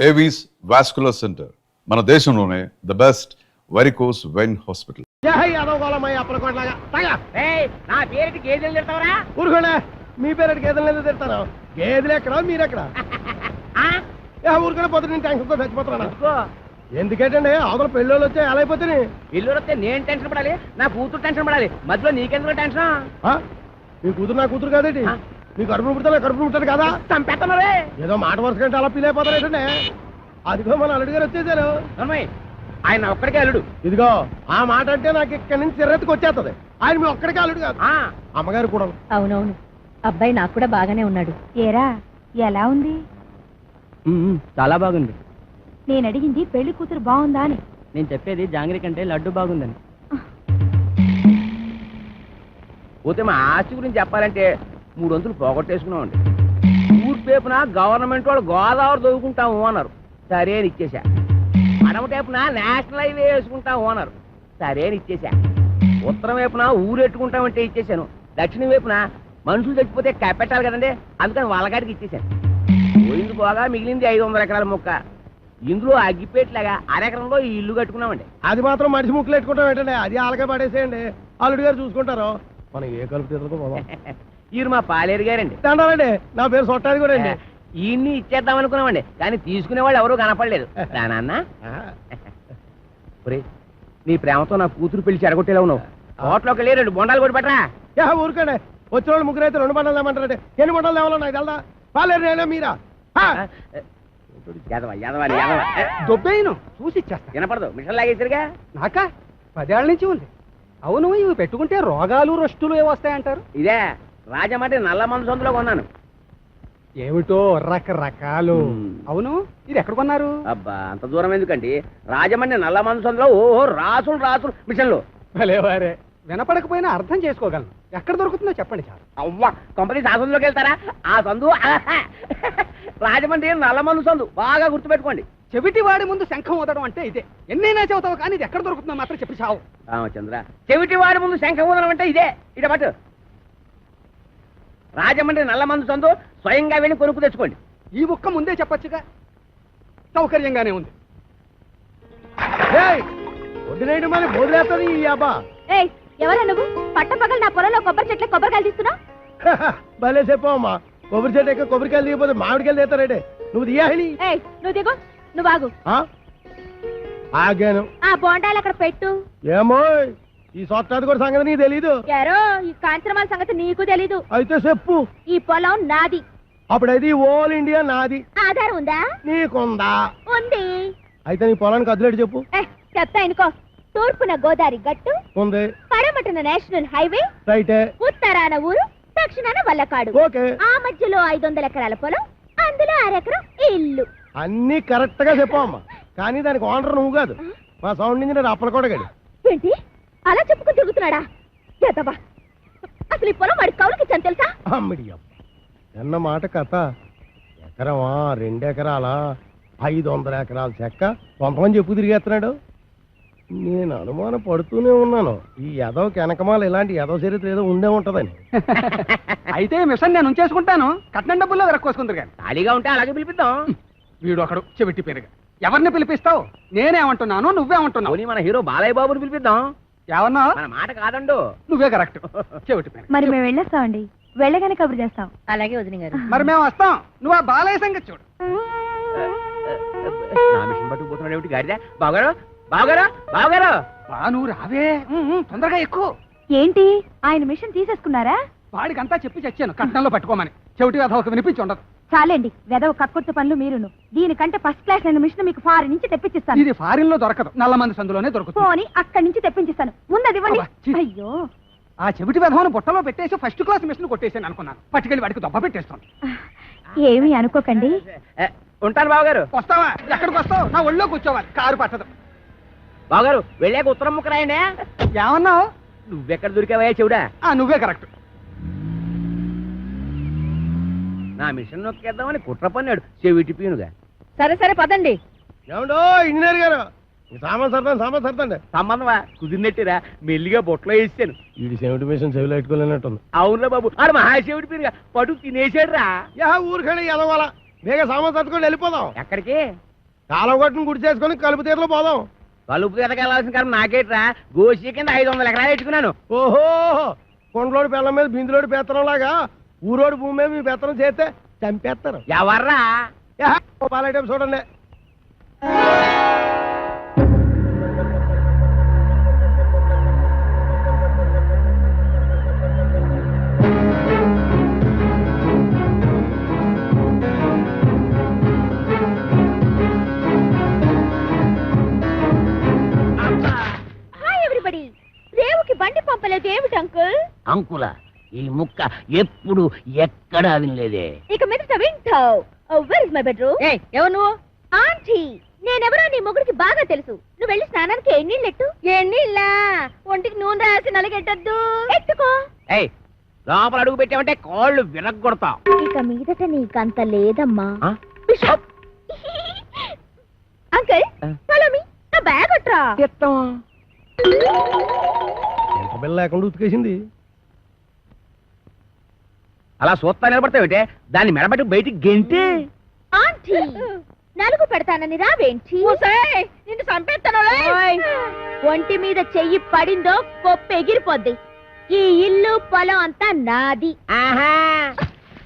Avis vascular centre మన దేశంలోనే the best varicose vein hospital. నా పేరుకి గేదెలు తిడతావరా? ఊరుకోండి, మీ పేరు గేదెలు ఎందుకు తిడతాను? గేదెలు ఎక్కడ మీరెక్కడ? ఊరుకోండి, పొద్దు నేను టెన్షన్తో చచ్చిపోతున్నా. ఎందుకేటండి అవతల పెళ్ళోళ్ళు వచ్చే ఎలా అయిపోతుంది? ఇల్లు వస్తే నేను టెన్షన్ పడాలి, నా కూతురు టెన్షన్ పడాలి, మధ్యలో నీకెందుకు టెన్షన్? మీ కూతురు నా కూతురు కాదేంటి? మీ కడుపును పుడతా కడుపును పుట్టారు కదా? చంపేస్తున్నారే ఏదో మాట వరుస కంటే అలా ఫీల్ అయిపోతారేటండి. అదిగో మన అల్లుడు గారు వచ్చేసారు. ఆయన ఒక్కడికే అల్లుడు. ఇదిగో ఆ మాట అంటే నాకు ఇక్కడి నుంచి చిరెత్తుకు వచ్చేస్తుంది. ఆయన మీ ఒక్కడికే అల్లుడు కాదు, అమ్మగారు కూడా. అవునవును, అబ్బాయి నాకు కూడా బాగానే ఉన్నాడు. ఏరా ఎలా ఉంది? చాలా బాగుంది. నేను అడిగింది పెళ్లి కూతురు బాగుందా అని. నేను చెప్పేది జాంగ్రీ కంటే లడ్డు బాగుందని. పోతే మా ఆస్తి గురించి చెప్పాలంటే 300 పోగొట్టేసుకున్నామండి. ఊర్పేపున గవర్నమెంట్ వాళ్ళు గోదావరి దొరుకుంటాము అన్నారు, సరే అని ఇచ్చేసా. అడమ టైపున నేషనల్ హైవే వేసుకుంటాము అన్నారు, సరే అని ఇచ్చేసా. ఉత్తరం వైపున ఊరెట్టుకుంటామంటే ఇచ్చేసాను. దక్షిణం వైపున మనుషులు చచ్చిపోతే కప్పెట్టాలి కదండి, అందుకని వాళ్ళగాడికి ఇచ్చేసాను. పోయింది పోగా మిగిలింది 500 ఎకరాల మొక్క. ఇందులో అగ్గిపేట్లాగా అరెకరంలో ఈ ఇల్లు కట్టుకున్నామండి. అది మాత్రం మనిషి ముక్కలు పెట్టుకుంటాం ఏంటండి? అది ఆలకే పడేసేయండి, అల్లుడు గారు చూసుకుంటారు. మనం ఏ కలుపు తీసుకో. ఈయన మా పాలేరు గారండి. దండాలండి, నా పేరు సొట్టాది కూడా అండి. ఈయన్ని ఇచ్చేద్దాం అనుకున్నామండి, కానీ తీసుకునే వాళ్ళు ఎవరూ కనపడలేదు. నాన్న నీ ప్రేమతో నా కూతురు పెళ్లి చెడగొట్టేలా ఉన్నావు. హోటల్లోకి వెళ్ళి 2 బొండాలు కొట్టి పట్టరా. ఊరుకోండి, వచ్చిన వాళ్ళు ముగ్గురు అయితే 2 బండాలు ఏమంటారంటే ఎన్ని బండాలు తేవాలో నాకు తెలదా? పాలేరు నేనే మీరా? దొబ్బేయను చూసి ఇచ్చేస్తా. వినపడదు, మిషన్ లాగేసరిగా. నాకా 10 ఏళ్ల నుంచి ఉంది. అవును, ఇవి పెట్టుకుంటే రోగాలు రొస్టులు ఏవొస్తాయంటారు? ఇదే రాజమండ్రి నల్ల మందు సందులో కొన్నాను. ఏమిటో రకరకాలు. అవును, ఇది ఎక్కడ కొన్నారు? అబ్బా అంత దూరం ఎందుకండి, రాజమండ్రి నల్ల మందు సందులో. ఓహో, రాసులు రాసులు మిషన్లు. భలేవారే, వినపడకపోయినా అర్థం చేసుకోగలను. ఎక్కడ దొరుకుతుందో చెప్పండి చాలు. అవ్వా, కంపెనీ ఆ సందులోకి వెళ్తారా? ఆ సందు రాజమండ్రి నల్ల మందు సందు, బాగా గుర్తుపెట్టుకోండి. చెవిటి వాడి ముందు శంఖం ఊదడం అంటే ఇదే. ఎన్నైనా చెబుతావు కానీ ఇది ఎక్కడ దొరుకుతుందో మాత్రం చెప్పి చావు. రామచంద్ర, చెవిటి వాడి ముందు శంఖం ఊదడం అంటే ఇదే. ఇట పట్టు, రాజమండ్రి నల్ల మందు సందు, స్వయంగా వెళ్ళి కొనుక్కు తెచ్చుకోండి. ఈ ముక్క ముందే చెప్పొచ్చుగా, సౌకర్యంగానే ఉంది. వదిలేయడం మళ్ళీ వదిలేస్తుంది ఈ అబ్బా. ఎవరా నువ్వు? పట్టపగలు నా పొలంలో కొబ్బరి చెట్ల కొబ్బరికాయలు తీస్తున్నా? భలే చెప్పమ్మా, కొబ్బరి చెట్టు ఎక్క కొబ్బరికాయలు దిగిపోతే మామిడికాయలు తీస్తారేటే. నువ్వు దియాలి. నువ్వు దిగు, నువ్వు ఆగు. ఆగాను. ఆ బోండాలు అక్కడ పెట్టు. ఏమో ఈ సొట్టాది కూడా సంగతి నీకు తెలీదు. యారో ఈ కాంచనమాల సంగతి నీకు తెలీదు. అయితే చెప్పు. ఈ పొలం నాది. అప్పుడైతే ఓల్ ఇండియా నాది. ఆధారం ఉందా? నీకుందా? ఉంది. అయితే నీ పొలానికి అదిలేడు చెప్పు. చెప్తా ఇనుకో. తూర్పున గోదావరి గట్టు ఉంది, పడమటన నేషనల్ హైవే, రైటే, ఉత్తరాన ఊరు, దక్షిణాన వల్లకాడు. ఓకే. ఆ మధ్యలో 500 ఎకరాల పొలం, అందులో 1 ఎకరం ఇల్లు. అన్ని కరెక్ట్ గా చెప్పమ్మా, కానీ దానికి ఓనర్ నువ్వు కాదు, మా సౌండ్ ఇంజనీర్ అప్పలకోటగాడు. ఏంటి అలా చెప్పుకుని తిరుగుతున్నాడా? ఎదవా, అసలు ఈ పొలం వాడి కౌలుకి ఇచ్చాను తెలుసా? అమ్మిడి ఎన్న మాట కథ. ఎకరమా 2 ఎకరాలా 500 ఎకరాల చెక్క కొంతమంది చెప్పు తిరిగేస్తున్నాడు. నేను అనుమానం పడుతూనే ఉన్నాను, ఈ యదవకి వెనకమాల ఇలాంటి యదవ చరిత్ర ఏదో ఉండే ఉంటదని. అయితే మిషన్ నేను ఉంచేసుకుంటాను, కట్నం డబ్బుల్లో వెరక్కోసుకుంటారు కానీ. ఖాళీగా ఉంటే అలాగే పిలిపిద్దాం. వీడు ఒకడు చెవిటి పేరుగా. ఎవరిని పిలిపిస్తావు? నేనేమంటున్నాను, నువ్వేమంటున్నావు? మన హీరో బాలయ్య బాబుని పిలిపిద్దాం. ఏమన్నా? మన మాట కాదండు. నువ్వే కరెక్ట్. చెవిటి పేరు. మరి మేము వెళ్ళొస్తామండి, వెళ్ళగానే కబురు చేస్తాం. అలాగే వదిన గారు. మరి మేము వస్తాం, నువ్వు ఆ బాలయ్య సంగతి చూడు. నా మిషన్ పట్టుకుపోతున్నాడు ఏమిటి గాడిద? బావగారు, బావగారు, బావగారు. నువ్వు రావే, తొందరగా ఎక్కువ. ఏంటి ఆయన మిషన్ తీసేసుకున్నారా? వాడికంతా చెప్పి చచ్చాను కట్నంలో పట్టుకోమని. చెవిటి కథ ఒక వినిపించి ఉండదు. చాలండి, వెదవ కక్కుర్తి పనులు మీరును. దీనికంటే ఫస్ట్ క్లాస్ అయిన మిషన్ మీకు ఫారిన్ నుంచి తెప్పించిస్తాను. ఇది ఫారిన్ లో దొరకదు, నల్ల మంది సందులోనే దొరుకుతుంది. పోనీ అక్కడి నుంచి తెప్పించిస్తాను, ముందది ఇవ్వండి. అయ్యో, ఆ చెవిటి విధవను బుట్టలో పెట్టేసి ఫస్ట్ క్లాస్ మిషన్ కొట్టేసాను అనుకున్నాను. పట్టుకెళ్ళి వాడికి దొబ్బ పెట్టేస్తాను. ఏమీ అనుకోకండి. ఉంటాను బావగారు. వస్తావా? ఎక్కడికి వస్తావు? నా ఒళ్ళో కూర్చోవాలి, కారు పట్టదు. బావగారు వెళ్ళాక ఉత్తరం ముక్క రాయండి. ఏమన్నావు? నువ్వెక్కడ దొరికావయ్యా చెవుడా? నువ్వే కరెక్ట్. నా మిషన్ నొక్కేద్దామని కుట్ర పన్నాడు చెవిటి పీనుగా. సరే సరే పదండి. ఏమండో ఇంజనీర్ గారు, సామాన్ సర్దండి. సంబంధమా కుదిరినట్టురా, మెల్లిగా బొట్లో వేసాను. వీడి సెవెంటీ మిషన్ చెవిలో పెట్టుకోలేనట్టుంది. అవునురా బాబు, ఆడు మహాశివుడి పీనుగా పడు తినేసాడు రా. ఊరికండి ఎదవాలా, బేగా సామాన్ సర్దుకొని వెళ్ళిపోదాం. ఎక్కడికి? కాలం కొట్టుని గుడి చేసుకొని కలుపు తీరలో పోదాం. కలుపు తీతకెళ్ళాల్సిన కాలం నాకేట్రా, గోషి కింద 500 ఎకరాలు ఇచ్చుకున్నాను. ఓహో, కొండలోడి బెల్లం మీద బిందులోడి పెత్తనం లాగా ఊరోడి భూమి మీద మీ పెత్తనం చేస్తే చంపేస్తారు. ఎవర్రా? పాలైటం చూడండి. రేవుకి బండి పంపలేదు ఏమిటి అంకుల్? అంకుల ఈ ముక్క ఎప్పుడు ఎక్కడా వినలేదే. ఇక మీదట వింటావు. Where is my bedroom? ఎవరు నువ్వు? ఆంటీ. నేనెవరో నీ మొగుడికి బాగా తెలుసు. నువ్వు వెళ్ళి స్నానానికి ఎన్నీళ్ళెట్టు. ఎన్నీళ్ళా? ఒంటికి నూనె రాసి నలగెట్టద్దు. ఎత్తుకో. లోపల అడుగు పెట్టామంటే కాళ్ళు విరగొడతా. ఇక మీదట నీకంత లేదమ్మా. Uncle follow me. నా బ్యాగ్ అట్రా. ఎంత బిల్ల లేకుండా ఉతికేసింది. అలా సూత్తా నిలబడతావేంటే? దాన్ని మెడబెట్టి బయటికి గెంటి. ఆంటీ నలుగు పెడతానని రావేంటి? నిన్ను చంపేస్తాను. ఒంటి మీద చెయ్యి పడిందో పప్పు ఎగిరిపోద్ది. ఈ ఇల్లు పొలం అంతా నాది. ఆహా,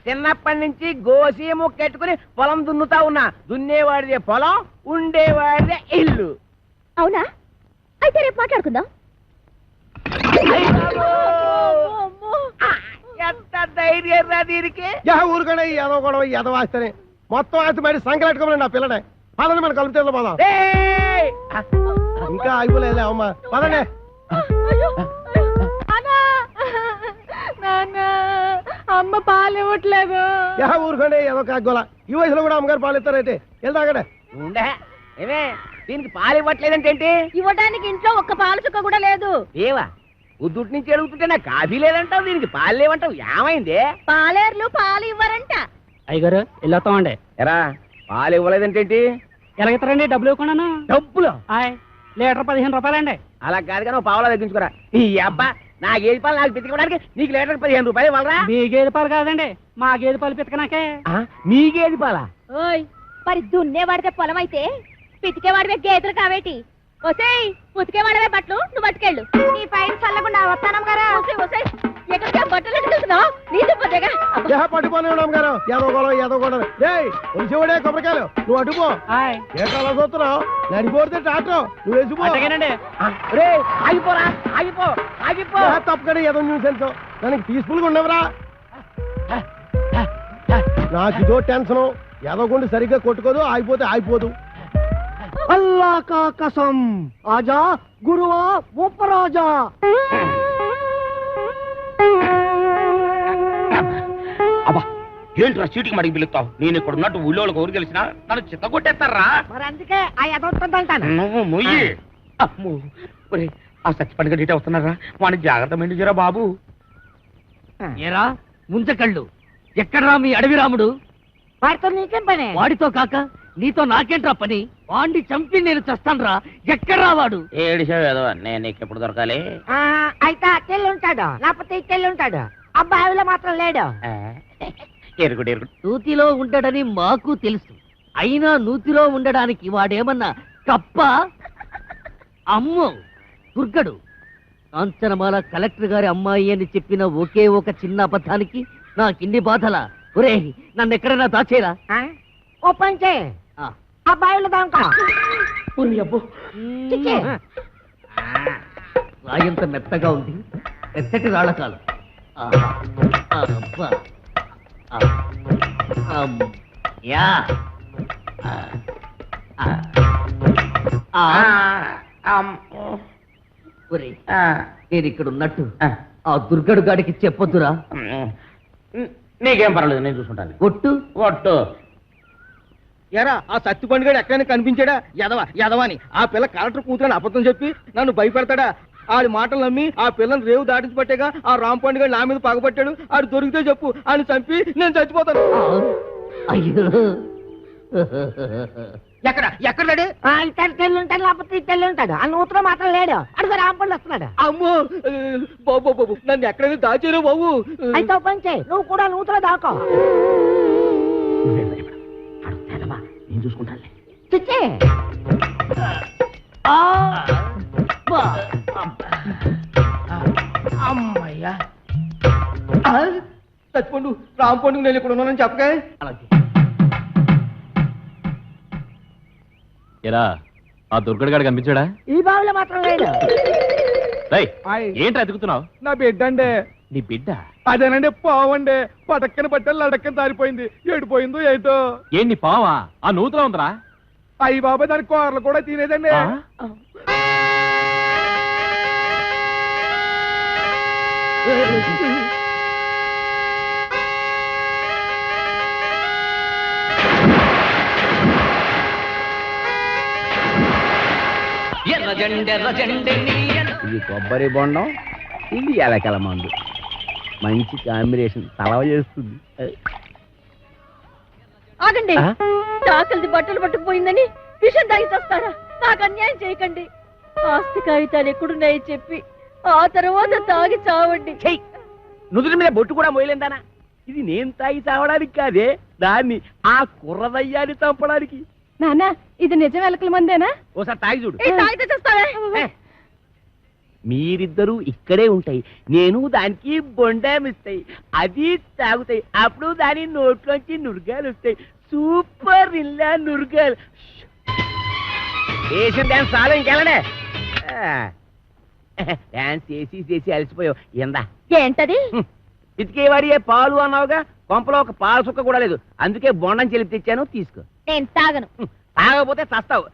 చిన్నప్పటి నుంచి గోసి ముక్కెట్టుకుని పొలం దున్నుతా ఉన్నా. దున్నేవాడిదే పొలం, ఉండేవాడిదే ఇల్లు. అవునా? అయితే రేపు మాట్లాడుకుందాం. ఎంత ధైర్యం రా దీనికి. ఊరుకనే ఎదవ గొడవ ఎదవ ఆస్తేనే మొత్తం ఆస్తి బయట సంకలెట్టుకోమని నా పిల్లనే. పదండి మన కలుపు తీరలో పోదాం. ఇంకా అయిపోలేదులే అమ్మా, పదండి. అమ్మ పాలు ఇవ్వట్లేదు. ఊరుకోండి ఏదో కాగోలా. ఈ వయసులో కూడా అమ్మగారు పాలు ఇస్తారైతే వెళ్తాగడే. ఏమే దీనికి పాలు ఇవ్వట్లేదంటే? ఇవ్వడానికి ఇంట్లో ఒక్క పాలు చుక్క కూడా లేదు. ఏవా ఉద్దుటి నుంచి అడుగుతుంటే నాకు కాఫీ లేదంటావు, దీనికి పాలు లేవంటావు. ఏమైంది? పాలేర్లు పాలు ఇవ్వరంట. అయ్యగారు వెళ్ళొస్తామండి. ఎరా పాలు ఇవ్వలేదంటే? ఎలాగెత్తారండి? డబ్బులు ఇవ్వకుండా. డబ్బులు లీటర్ 15 రూపాయలండి. అలా కాదు కానీ పావులా తగ్గించుకోరా. ఈ అబ్బా నా గేదె పాలు నాకు పితికడానికి నీకు లీటర్ 15 రూపాయలు ఇవ్వాలరా? మీ గేదె పాలు కాదండి, మా గేదె పాలు పితకనాకే. మీ గేదె పాలా? ఓయ్ మరి దున్నేవాడితే పొలం అయితే పితికేవాడివే గేదెలు కావేటి? ఒసేయ్ ఉతికేవాడవే బట్టలు నువ్వు పట్టుకెళ్ళు. నీ పైన చల్లకుండా వస్తానం గారా. ఎక్కడికి బట్టలు ఎట్టుకెళ్తున్నావు? నీళ్ళు పోతేగా పట్టుకోని గారు ఏదో గొడవ ఏదో గొడవ. వచ్చేవాడే కొబ్బరికాయలు నువ్వు అడ్డుపో. ఏ కళ చూస్తున్నావు? నడిపోతే టాటో నువ్వు వేసిపో. ఆగిపోరా, ఆగిపో, ఆగిపో. తప్పకనే ఏదో న్యూసెన్స్. దానికి పీస్ఫుల్ గా ఉండవరా? నాకు ఇదో టెన్షన్. ఎదగొండి సరిగ్గా కొట్టుకోదు, ఆగిపోతే ఆగిపోదు. అల్లా కా కసం ఆజా గురువా ఉపరాజా. అబ్బా ఏంట్రా చీటికి మడికి పిలుస్తావు? నేను ఇక్కడ ఉన్నట్టు ఊళ్ళోకి ఊరు తెలిసినా నన్ను చిత్త కొట్టేస్తారా? మరి అందుకే ఆ ఎదవుతుందంటాను. నువ్వు మొయ్యి. ఆ సచ్చిపండుగ డీటే వస్తున్నారా? వాడిని జాగ్రత్త మెండుజరా బాబు. ఏరా ముంచకళ్ళు, ఎక్కడ్రా మీ అడవి రాముడు? వాడితో నీకేం పని? వాడితో కాక నీతో నాకేంట్రా పని? వాడిని చంపి నేను చస్తాన్రా. ఎక్కడ్రా వాడు? ఏడిసావు నేను నీకు ఎప్పుడు దొరకాలి? అయితే అక్కెళ్ళి ఉంటాడు, లేకపోతే ఇక్కెళ్ళి ఉంటాడు. అబ్బాయిలో మాత్రం లేడు. ఎరుగుడు ఎరుగుడు. నూతిలో ఉండడని మాకు తెలుసు. అయినా నూతిలో ఉండడానికి వాడేమన్నా కప్ప? అమ్మో దుర్గడు. కాంచనమాల కలెక్టర్ గారి అమ్మాయి అని చెప్పిన ఒకే ఒక చిన్న అబద్ధానికి నాకిన్ని బాధలా? ఒరే నన్ను ఎక్కడైనా దాచేరా. ఓ పంచే అబ్బాయిలు దాకా రాయంత మెత్తగా ఉంది, మెత్తటి రాళ్ళకాలు. నేను ఇక్కడ ఉన్నట్టు ఆ దుర్గడు గాడికి చెప్పొద్దురా. నీకేం పర్వాలేదు, నేను చూసుకుంటాను. ఒట్టు ఒట్టు. ఎరా ఆ సత్తి పండుగడు ఎక్కడైనా కనిపించాడా? ఎదవాని ఆ పిల్ల కలెక్టర్ కూతురని అబద్ధం చెప్పి నన్ను భయపెడతాడా? ఆడి మాటలు నమ్మి ఆ పిల్లని రేవు దాటించి పట్టేగా ఆ రామ్ పండుగ నా మీద పగబట్టాడు. ఆడు దొరికితే చెప్పు, ఆయన చంపి నేను చచ్చిపోతాను. అయ్యో ఎక్కడాడు? తెల్లి ఉంటాడు, లేకపోతే తెల్లి ఉంటాడు. ఆ నూతన మాత్రం లేడు. అడుగు రామ్ పండు వస్తున్నాడు. అమ్మో బాబు బాబు నన్ను ఎక్కడైనా దాచారు బాబు. అయితే పంచే నువ్వు కూడా నూతన దాకో. నేను చూసుకుంటాను. చిచ్చే అమ్మయ్యా చచ్చిపోండు రాంపండు నేను ఇక్కడ ఉన్నానని చెప్పగా ఎరా ఆ దుర్గడి గాడు కనిపించాడా? ఈ బావిలో మాత్రం లేడు. రేయ్, ఏంట్రా ఎతుకుతున్నావు? నా బిడ్డ అండి. నీ బిడ్డ? అదేనండి పావండి. పటక్కన పట్టాలి లడక్కన దారిపోయింది. ఏడిపోయిందో ఏటో. ఏంటి నీ పావా? ఆ నూతులో ఉందిరా. అయ్యి బాబాయ్ దాని కూరలు కూడా తినేదండి. ఆ? ఇది కొబ్బరి బొండం, ఇది ఎలకల మందు. మంచి కాంబినేషన్, తలవ చేస్తుంది. ఆగండి. చాకలిది బట్టలు పట్టుకుపోయిందని విషం తాగి చేస్తారా? నాకు అన్యాయం చేయకండి. ఆస్తి కాగితాలు ఎక్కడున్నాయి చెప్పి ఆ తర్వాత తాగి చావండి. చెయ్యి, నుదుటి మీద బొట్టు కూడా మోయలేందానా? ఇది నేను తాగి చావడానికి కాదే, దాన్ని ఆ కుర్రదయ్యాన్ని చంపడానికి. నాన్న, ఇది నిజం ఎలకల మందేనా? ఓసారి తాగి చూడు. తాగితే చేస్తావే. మీరిద్దరూ ఇక్కడే ఉంటాయి, నేను దానికి బొండామిస్తాయి, అది తాగుతాయి. అప్పుడు దాని నోట్లోంచి నురగాలు వస్తాయి. సూపర్ ఇల్లా నురగాలు. వేసిన డాన్స్ చాలా ఇంకెళ్ళడే. డాన్స్ చేసి అలసిపోయావు. ఎందా ఏంటది? ఇతికేవాడి పాలు అన్నావుగా, కొంపలో ఒక పాల సుక్క కూడా లేదు. అందుకే బొండం చెలిపి తెచ్చాను, తీసుకో. నేను తాగను. తాగకపోతే చస్తావు.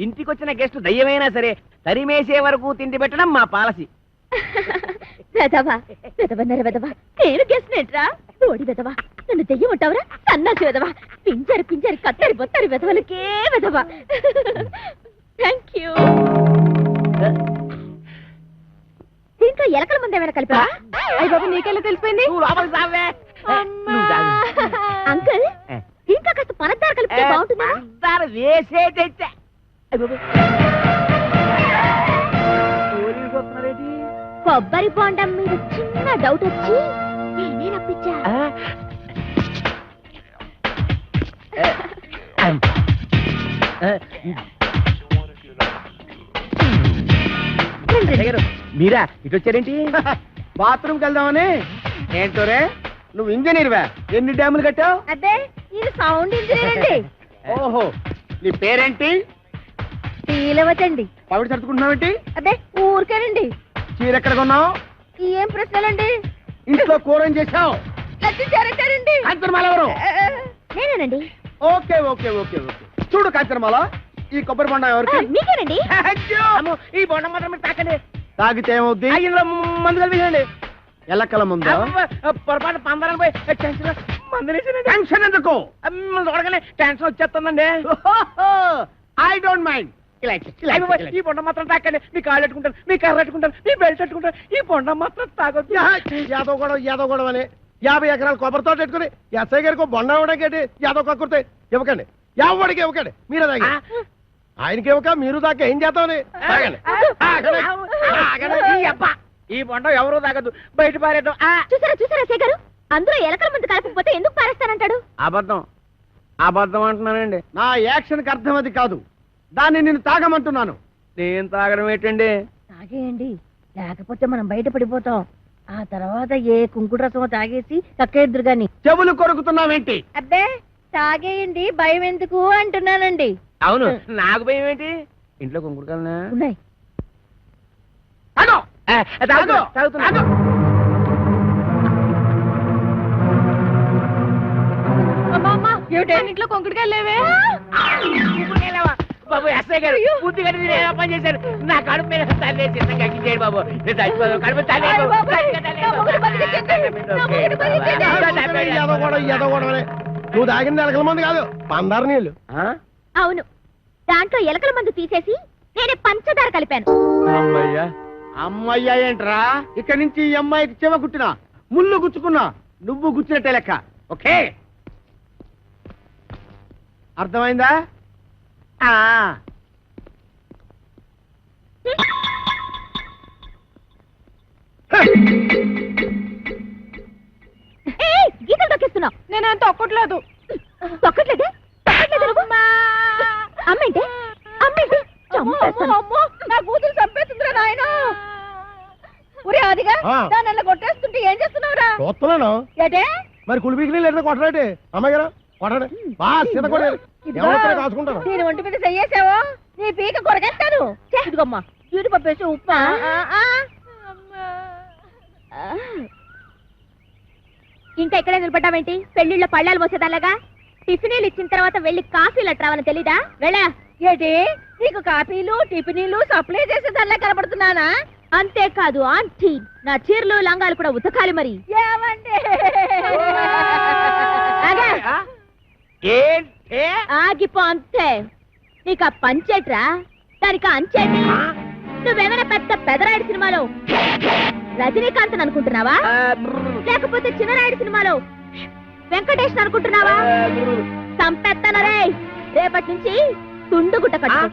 ఇంటికి వచ్చిన గెస్ట్ దయ్యమైనా సరే తరిమేసే వరకు తిండి పెట్టడం మా పాలసీ. వెదవా వెదవన్నర వెదవా, నేను గెస్ట్నేట్రా? తోడి వెదవా, నన్ను దెయ్యం ఉంటావురా? సన్నాసి వెదవా, పింజరి పింజరి కత్తరి బొత్తరి వెదవలకే వెదవా. Thank you. దీంట్లో ఎలకల మంది ఏమైనా కలిపా? అయ్య బాబు, నీకెలా తెలిసిపోయింది? నువ్వు లోపలికి రావే. నువ్వు తాగు. అంకుల్, దీంట్లో కాస్త పనద్దారు కలిపితే బాగుంటుందా? పంచదార వేసే తెచ్చా. కొబ్బరి బొండం మీద చిన్న డౌట్ వచ్చి నేనే రప్పించా. మీరా ఇటు వచ్చారేంటి? బాత్రూమ్కి వెళ్దామని. ఏంటోరే, నువ్వు ఇంజనీర్వా? ఎన్ని డ్యాములు కట్టావు? అదే, ఇది సౌండ్ ఇంజనీర్ అండి. ఓహో, నీ పేరేంటి? తీలవతండి. పవిడి సర్దుకుంటున్నావేంటి? అదే, ఊరికేనండి. చీర ఎక్కడ కొన్నావు? ఏం ప్రశ్నలండి? ఇంట్లో కూర ఏం చేసావు? లచ్చించారంటారండి. కాంచనమాల ఎవరు? నేనేనండి. Okay okay okay okay. చూడు కాంచనమాల, ఈ కొబ్బరి బొండ ఎవరికి? మీకేనండి. అమ్మో, ఈ బొండం మాత్రం మీరు తాకండి. తాగితే ఏమవుద్ది? ఇందులో మందు కలిపేయండి. ఎల్లకల ముందు పొరపాటు పందరాన్ని పోయి టెన్షన్ మందులేసానండి. టెన్షన్ ఎందుకు? చూడగానే టెన్షన్ వచ్చేస్తుందండి. I don't mind. ఈ బొండం మాత్రం తాకండి. మీ కాళ్ళు పెట్టుకుంటారు, మీ కర్ర పెట్టుకుంటారు, మీ బెల్ట్ పెట్టుకుంటారు. ఈ బొండం మాత్రం తాగొద్దు. యాదవ్ గొడవ అని 50 ఎకరాల కొబ్బరితో పెట్టుకుని ఎస్ఐ గారికి బొండ ఇవ్వడానికి యాదవ్ కక్కుర్తే ఇవ్వకండి. ఎవడికి ఇవ్వకండి, మీరే తాగి. ఆయనకి ఇవ్వక మీరు దాకా ఏం చేద్దామని. ఈ బొండం ఎవరూ తాగదు, బయట పారేద్దాం. చూసారా చూసారా శేఖరు, అందరూ ఎలకల మందు కలపకపోతే ఎందుకు పారేస్తానంటాడు? అబద్ధం అబద్ధం అంటున్నానండి. నా యాక్షన్ కి అర్థం అది కాదు, దాన్ని నేను తాగమంటున్నాను. నేను తాగడం ఏంటండి? తాగేయండి, లేకపోతే మనం బయట పడిపోతాం. ఆ తర్వాత ఏ కుంకుడు రసమో తాగేసి కక్కేద్దరు గాని. చెవులు కొరుకుతున్నావేంటి? అబ్బే, తాగేయండి, భయం ఎందుకు అంటున్నానండి. అవును, నాకు భయం ఏంటి? ఇంట్లో కుంకుడుకాలనా ఉన్నాయి. తాగుతున్నా. ఇంట్లో కుంకుడుకాయలు లేవే? బాబు ఎస్ఐ గారు బుద్ధి గారు పని చేశారు. నా కడుపు మీద తల్లి చేయండి బాబు. నేను చచ్చిపోయాను, కడుపు తల్లి. నువ్వు తాగింది ఎలకల మంది కాదు, పందారు నీళ్ళు. అవును, దాంట్లో ఎలకల మందు తీసేసి నేనే పంచదార కలిపాను. అమ్మయ్యా అమ్మయ్యా ఏంట్రా? ఇక్కడి నుంచి ఈ అమ్మాయికి చెవ కుట్టినా ముళ్ళు గుచ్చుకున్నా నువ్వు గుచ్చినట్టే లెక్క. ఓకే, అర్థమైందా? గీతలు తొక్కిస్తున్నావు. నేనేం తొక్కట్లేదు. తొక్కట్లేదే? అమ్మేంటి అమ్మేంటి చంపేస్తాను. నా కూతురు చంపేస్తుందిరా నాయన. ఒరే అదిగా ఆ. దాన్ని కొట్టేస్తుంటే ఏం చేస్తున్నావురా? చూస్తున్నాను. ఏటే మరి కులిపికి నీళ్ళు కొట్టరాటి అమ్మాయి గారు కొట్టండి బాగా సీత కొట్టాలి ఎవరైతే కాసుకుంటాను. దీని ఒంటి మీద చెయ్యేసావో నీ పీక కొరకేస్తాను. ఇదిగమ్మా జీడిపప్పు వేసి ఉప్మా. ఇంకా ఇక్కడే నిలబడ్డావేంటి? పెళ్లిళ్ళ పళ్ళాలు మోసేదాలాగా. టిఫినీలు ఇచ్చిన తర్వాత వెళ్ళి కాఫీలు అట్రావని తెలీదా? వెళ్ళా. ఏంటి నీకు కాఫీలు టిఫినీలు సప్లై చేసేదానిలా కనబడుతున్నానా? అంతేకాదు ఆంటీ, నా చీరలు లంగాలు కూడా ఉతకాలి మరి. ఏమండి ఆగిపో అంతే. నీకు ఆ పంచేట్రా, దానికి అంచేటి. నువ్వేమైనా పెద్ద పెదరాయుడు సినిమాలో రజనీకాంత్ అనుకుంటున్నావా? లేకపోతే చిన్నరాయుడు సినిమాలో వెంకటేష్ అనుకుంటున్నావా? సంపెత్తనరే. రేపటి నుంచి తుండుగుడ్డ కట్టు.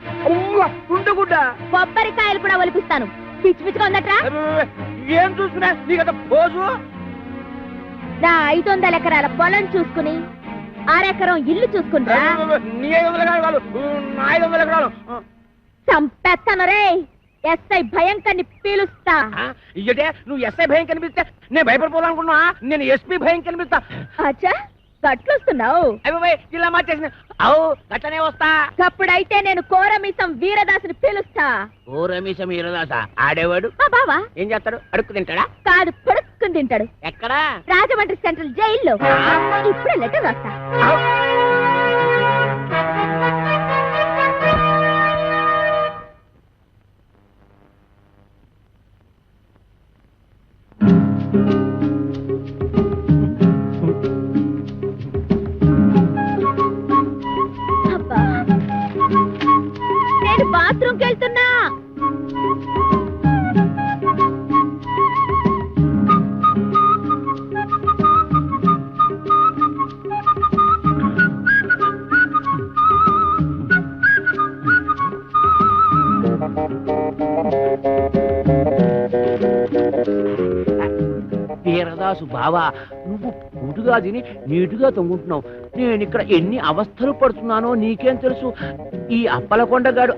తుండుగుడ్డ కొబ్బరికాయలు కూడా ఒలిపిస్తాను. పిచ్చి పిచ్చిగా ఉందట్రా. ఏం చూస్తున్నా నీకంత పోజు? నా 500 ఎకరాల పొలం చూసుకుని 6 ఎకరం ఇల్లు చూసుకుంటా. నీ 500 ఎకరాలు, నా 500 ఎకరాలు. సంపెత్తనరే. ఎస్ఐ భయంకర్ని పీలుస్తా. ఇయ్యటే నువ్వు ఎస్ఐ భయం కనిపిస్తే నేను భయపడిపోవాలనుకున్నా. నేను ఎస్పీ భయం కనిపిస్తా. అచ్చా గట్లొస్తున్నావు. అవి ఇలా మార్చేసిన అవు గట్లనే వస్తా. అప్పుడైతే నేను కోరమీసం వీరదాసుని పిలుస్తా. ఓ రమేశ వీరదాస ఆడేవాడు మా బావా ఏం చేస్తాడు? అడుక్కు తింటాడా? కాదు పొడుక్కుని తింటాడు. ఎక్కడా? రాజమండ్రి సెంట్రల్ జైల్లో. ఇప్పుడే లెటర్ రాస్తా. అబ్బా, నేను బాత్రూమ్కి వెళ్తున్నా. వీరదాసు బావా, నువ్వు పూటుగా తిని నీటుగా తొంగుంటున్నావు. నేను ఇక్కడ ఎన్ని అవస్థలు పడుతున్నానో నీకేం తెలుసు? ఈ అప్పలకొండగాడు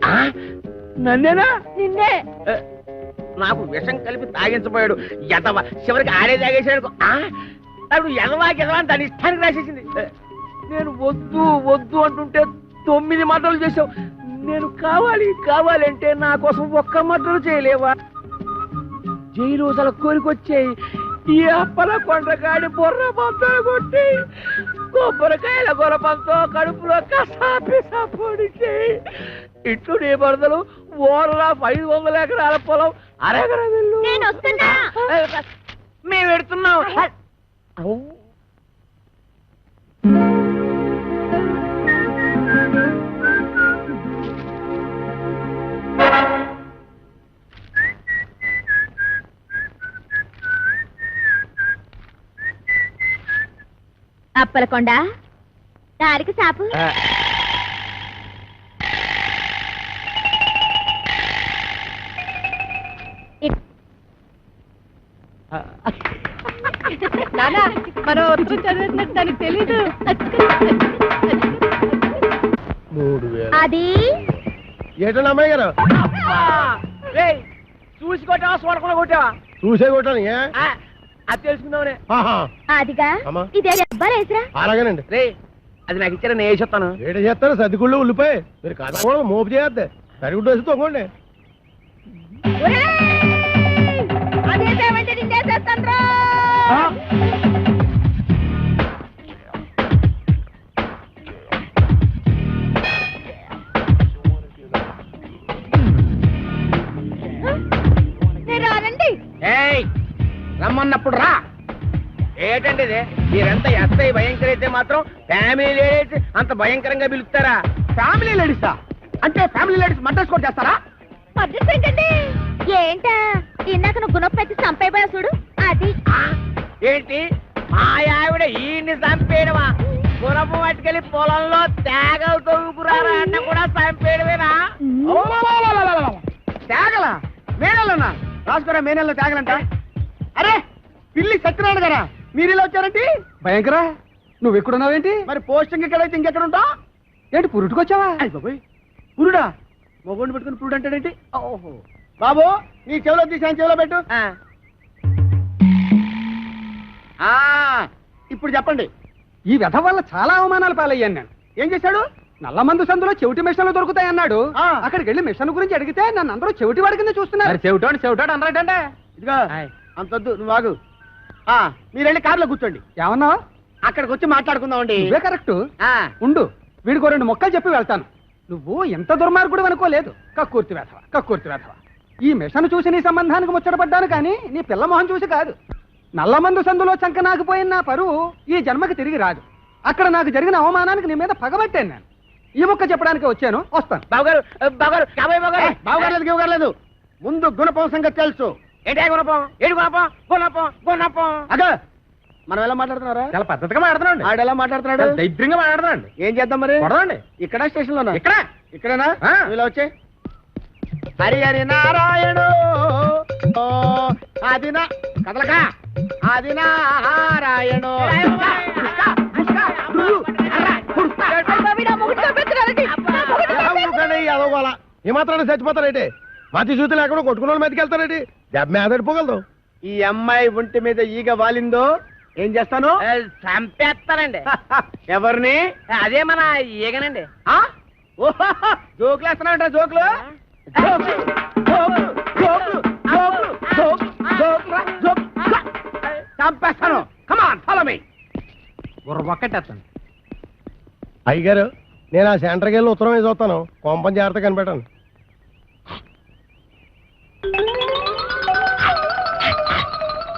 నన్నేనా? నిన్నే. నాకు విషం కలిపి తాగించబోయాడు. ఎదవ చివరికి ఆడే తాగేసాడు. అప్పుడు ఎదవాకి ఎదవా అని దాని ఇష్టానికి రాసేసింది. నేను వద్దు వద్దు అంటుంటే 9 మర్డర్లు చేసావు. నేను కావాలి కావాలి అంటే నా కోసం ఒక్క మర్డర్ చేయలేవా? జైలు అసలు కోరికొచ్చాయి. ఈ అప్పల కొండగాడి బొర్ర పంపలు కొట్టి కొబ్బరికాయల గొరపంతో కడుపులో కసాపిసా పొడిచి ఇట్లు నీ బరదలు ఓర్లా 500 ఎకరాల పొలం అరెకర వెళ్ళు. నేను వస్తున్నా. మేము పెడుతున్నాం. అప్పలకొండ దారికి సాపు. నానా మనం ఉత్తరం చదివినట్టు దానికి తెలీదు. 3000 అది ఏంటండి అమ్మాయి గారు చూసి కొట్టావా చూడకుండా కొట్టావా? చూసే కొట్టాను. ఏ అది తెలుసుకుందామనే. ఆహా, అదిగా అమ్మా. ఇదే అబ్బాలేసరా. అలాగేనండి. రే అది నాకు ఇచ్చారా? నేను వేసేస్తాను. ఏడ చేస్తారు సర్దిగుళ్ళు ఉల్లిపాయ మీరు కాదు మోపు చేస్తే సరిగుడ్డు వేసి తొంగండి. అదేమంటే నిన్నేసేస్తాను. రానండి. ఏయ్ రమ్మన్నప్పుడు రా. ఏంటండి ఇది? మీరెంత ఎస్ఐ భయంకర అయితే మాత్రం ఫ్యామిలీ లేడీస్ అంత భయంకరంగా పిలుస్తారా? ఫ్యామిలీ లేడీసా? అంటే ఫ్యామిలీ లేడీస్ మర్డర్స్ కూడా చేస్తారా? పద్ధతి ఏంటండి? ఏంటా ఇందాక నువ్వు గుణపెట్టి చంపైపోయా చూడు అది. ఏంటి మా ఆవిడ ఈయన్ని చంపేయడమా? గురపు పట్టుకెళ్ళి పొలంలో తేగలు తవ్వుకురారా అన్న కూడా చంపేయడమేనా? తేగలా? మేనల్లోనా? రాసుకోరా మేనల్లో తేగలంట. అరే పిల్లి సత్యనారాయణ గారా, మీరు ఇలా వచ్చారండి? భయంకరా నువ్వు ఎక్కడున్నావేంటి? మరి పోస్టింగ్ ఎక్కడైతే ఇంకెక్కడ ఉంటావు? ఏంటి పురుటుకొచ్చావా? పురుడా మొగోడిని పెట్టుకుని పురుడు అంటాడేంటి ఓహో బాబు నీ చెవిలో తీసాను చెవిలో పెట్టు ఇప్పుడు చెప్పండి. ఈ వ్యధ వల్ల చాలా అవమానాలు పాలయ్యాను నేను. ఏం చేశాడు? నల్లమందు సందులో చెవిటి మిషన్లు దొరుకుతాయన్నాడు. అక్కడికి వెళ్ళి మిషన్ గురించి అడిగితే నన్ను అందరూ చెవిటి వాడి కింద చూస్తున్నారు. చెవిటోడు అన్నాడంటే ఇదిగో అంతొద్దు, నువ్వు ఆగు. మీరు వెళ్ళి కారులో కూర్చోండి. ఏమన్నా అక్కడికి వచ్చి మాట్లాడుకుందామండి. నువ్వే కరెక్ట్. ఉండు, వీడికో 2 మొక్కలు చెప్పి వెళ్తాను. నువ్వు ఎంత దుర్మార్గుడు అనుకోలేదు. కక్కుర్తి వేధవ. ఈ మిషన్ చూసి నీ సంబంధానికి ముచ్చటపడ్డాను కానీ నీ పిల్ల మొహం చూసి కాదు. నల్లమందు సందులో చంక నాకుపోయిన నా పరువు ఈ జన్మకి తిరిగి రాదు. అక్కడ నాకు జరిగిన అవమానానికి నీ మీద పగబట్టాను నేను. ఈ ముక్క చెప్పడానికి వచ్చాను, వస్తాను. బావగారు ముందు గుణపం సంగతి తెలుసు. ఏంటే గుణపం? ఏడు గుణపం. అదో మనం ఎలా మాట్లాడుతున్నారా? చాలా పద్ధతిగా మాట్లాడుతున్నాడు. ఆడు ఎలా మాట్లాడుతున్నాడు? దైద్యంగా మాట్లాడుతున్నాడు. ఏం చేద్దాం మరి? కొడదండి. ఇక్కడ స్టేషన్ లోనా? ఇక్కడేనా? ఆ. ఇలా వచ్చే హరి నారాయణ ఆదినా కదలక ఆది నారాయణ ఏ మాత్రాన్ని చచ్చిపోతారేంటి? మతి చూతి లేకుండా కొట్టుకున్న వాళ్ళు మీదకి వెళ్తారేంటి? దెబ్బ మీద అడిపోగలదు. ఈ అమ్మాయి ఒంటి మీద ఈగ వాలిందో ఏం చేస్తాను? చంపేస్తానండి. ఎవరిని? అదే మన ఈగనండి. జోకులు వేస్తున్నావుంటా? జోకులు చంపేస్తాను. Come on follow me. ఒక్కటేస్తాను. అయ్యగారు, నేను ఆ సెంటర్కి వెళ్ళి ఉత్తరం వేసి వస్తాను. కొంపం జాగ్రత్త కనిపెట్టాను.